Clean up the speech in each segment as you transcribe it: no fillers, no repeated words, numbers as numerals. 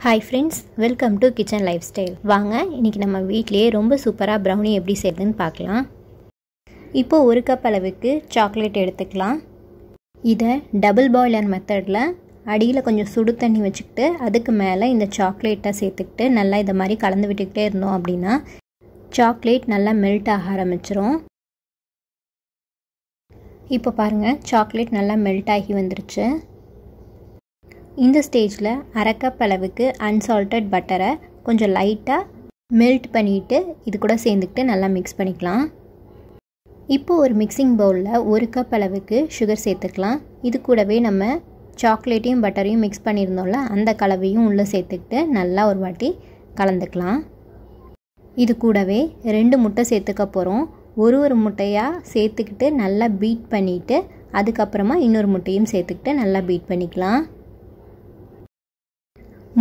Hi friends, welcome to Kitchen Lifestyle. வாங்க இன்னைக்கு நம்ம வீட்லயே ரொம்ப சூப்பரா brownie எப்படி செய்யறதுன்னு பார்க்கலாம். இப்போ 1 கப் அளவுக்கு சாக்லேட் எடுத்துக்கலாம். இத டபுள் பாய்லர் மெத்தட்ல அடியில கொஞ்சம் சுடு தண்ணி வச்சிட்டு அதுக்கு மேல இந்த சாக்லேட்டை சேர்த்துக்கிட்டு நல்லா இத மாதிரி கலந்து விட்டுக்கிட்டே இருந்தோம் அப்படினா சாக்லேட் நல்லா மெல்ட் ஆக ஆரம்பிச்சிரும். இப்போ பாருங்க சாக்லேட் நல்லா மெல்ட் ஆகி வந்துருச்சு. இந்த ஸ்டேஜ்ல 1/2 கப் அளவுக்கு அன்சால்ட்டட் பட்டரை கொஞ்சம் லைட்டா மெல்ட் பண்ணிட்டு இது கூட சேர்த்துக்கிட்டு நல்லா மிக்ஸ் பண்ணிக்கலாம். இப்போ ஒரு மிக்சிங் பவுல்ல 1 கப் அளவுக்கு சுகர் சேர்த்துக்கலாம். இது கூடவே நம்ம சாக்லேட்டையும் பட்டரையும் மிக்ஸ் பண்ணியிருந்தோம்ல அந்த கலவையும் உள்ள சேர்த்துக்கிட்டு நல்லா ஒரு வாட்டி கலந்துக்கலாம். இது கூடவே 2 முட்டை சேர்த்துக்க போறோம். ஒரு முட்டையா சேர்த்துக்கிட்டு நல்லா பீட் பண்ணிட்டு அதுக்கு அப்புறமா இன்னொரு முட்டையும் சேர்த்துக்கிட்டு நல்லா பீட் பண்ணிக்கலாம்.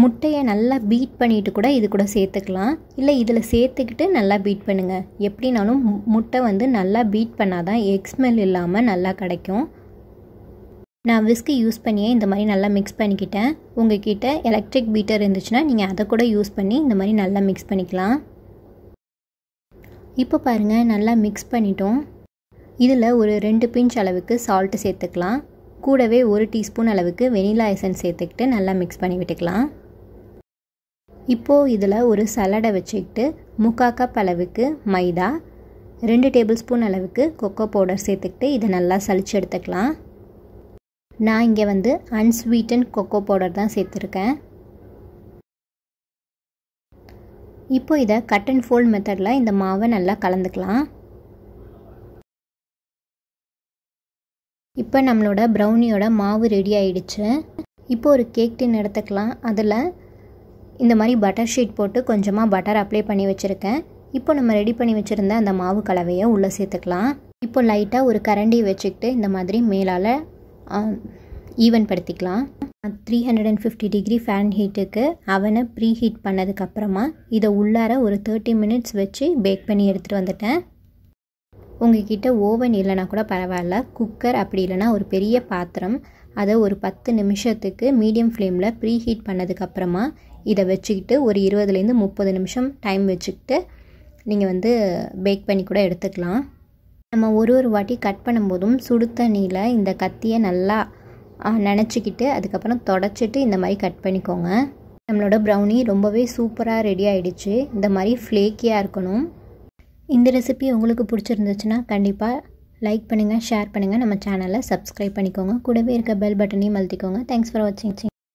முட்டையை நல்லா பீட் பண்ணிட்டு கூட இது கூட சேர்த்துக்கலாம். இல்லை இதில் சேர்த்துக்கிட்டு நல்லா பீட் பண்ணுங்க. எப்படினாலும் முட்டை வந்து நல்லா பீட் பண்ணாதான் எக் ஸ்மெல் இல்லாமல் நல்லா கிடைக்கும். நான் விஸ்க் யூஸ் பண்ணியே இந்த மாதிரி நல்லா மிக்ஸ் பண்ணிக்கிட்டேன். உங்ககிட்ட எலக்ட்ரிக் பீட்டர் இருந்துச்சுன்னா நீங்கள் அதை கூட யூஸ் பண்ணி இந்த மாதிரி நல்லா மிக்ஸ் பண்ணிக்கலாம். இப்போ பாருங்கள் நல்லா மிக்ஸ் பண்ணிட்டோம். இதில் ஒரு 2 பிஞ்ச் அளவுக்கு சால்ட்டு சேர்த்துக்கலாம். கூடவே 1 டீஸ்பூன் அளவுக்கு வெனிலா எசன்ஸ் சேர்த்துக்கிட்டு நல்லா மிக்ஸ் பண்ணி விட்டுக்கலாம். இப்போது இதில் ஒரு சலடை வச்சுக்கிட்டு 3/4 கப் அளவுக்கு மைதா 2 டேபிள் ஸ்பூன் அளவுக்கு கொக்கோ பவுடர் சேர்த்துக்கிட்டு இதை நல்லா சலிச்சு எடுத்துக்கலாம். நான் இங்கே வந்து அன்ஸ்வீட்டன் கொக்கோ பவுடர் தான் சேர்த்துருக்கேன். இப்போ இதை கட் அண்ட் ஃபோல்ட் மெத்தடில் இந்த மாவை நல்லா கலந்துக்கலாம். இப்போ நம்மளோட ப்ரௌனியோட மாவு ரெடி ஆயிடுச்சு. இப்போ ஒரு கேக் டின் எடுத்துக்கலாம். அதில் இந்த மாதிரி பட்டர் ஷீட் போட்டு கொஞ்சமாக பட்டர் அப்ளை பண்ணி வச்சுருக்கேன். இப்போ நம்ம ரெடி பண்ணி வச்சுருந்த அந்த மாவு கலவையை உள்ளே சேர்த்துக்கலாம். இப்போ லைட்டாக ஒரு கரண்டி வச்சுக்கிட்டு இந்த மாதிரி மேலால் ஈவன் படுத்திக்கலாம். 350 டிகிரி ஃபேன் ஹீட்டுக்கு அவனை ப்ரீ ஹீட் பண்ணதுக்கப்புறமா இதை உள்ளார ஒரு 30 மினிட்ஸ் வச்சு பேக் பண்ணி எடுத்துகிட்டு வந்துட்டேன். உங்ககிட்ட ஓவன் இல்லைனா கூட பரவாயில்ல, குக்கர் அப்படி இல்லைனா ஒரு பெரிய பாத்திரம் அதை ஒரு 10 நிமிஷத்துக்கு மீடியம் ஃப்ளேமில் ப்ரீ ஹீட் பண்ணதுக்கப்புறமா இதை வச்சுக்கிட்டு ஒரு 20லேருந்து 30 நிமிஷம் டைம் வச்சுக்கிட்டு நீங்கள் வந்து பேக் பண்ணி கூட எடுத்துக்கலாம். நம்ம ஒரு வாட்டி கட் பண்ணும்போதும் சுடு தண்ணியில் இந்த கத்தியை நல்லா நனைச்சிக்கிட்டு அதுக்கப்புறம் தொடச்சிட்டு இந்த மாதிரி கட் பண்ணிக்கோங்க. நம்மளோட ப்ரௌனி ரொம்பவே சூப்பராக ரெடி ஆகிடுச்சு. இந்த மாதிரி ஃப்ளேக்கியாக இருக்கணும். இந்த ரெசிபி உங்களுக்கு பிடிச்சிருந்துச்சுன்னா கண்டிப்பாக லைக் பண்ணுங்கள், ஷேர் பண்ணுங்கள், நம்ம சேனலை சப்ஸ்கிரைப் பண்ணிக்கோங்க. கூடவே இருக்க பெல் பட்டனையும் அழுத்திக்கோங்க. தேங்க்ஸ் ஃபார் வாட்சிங்.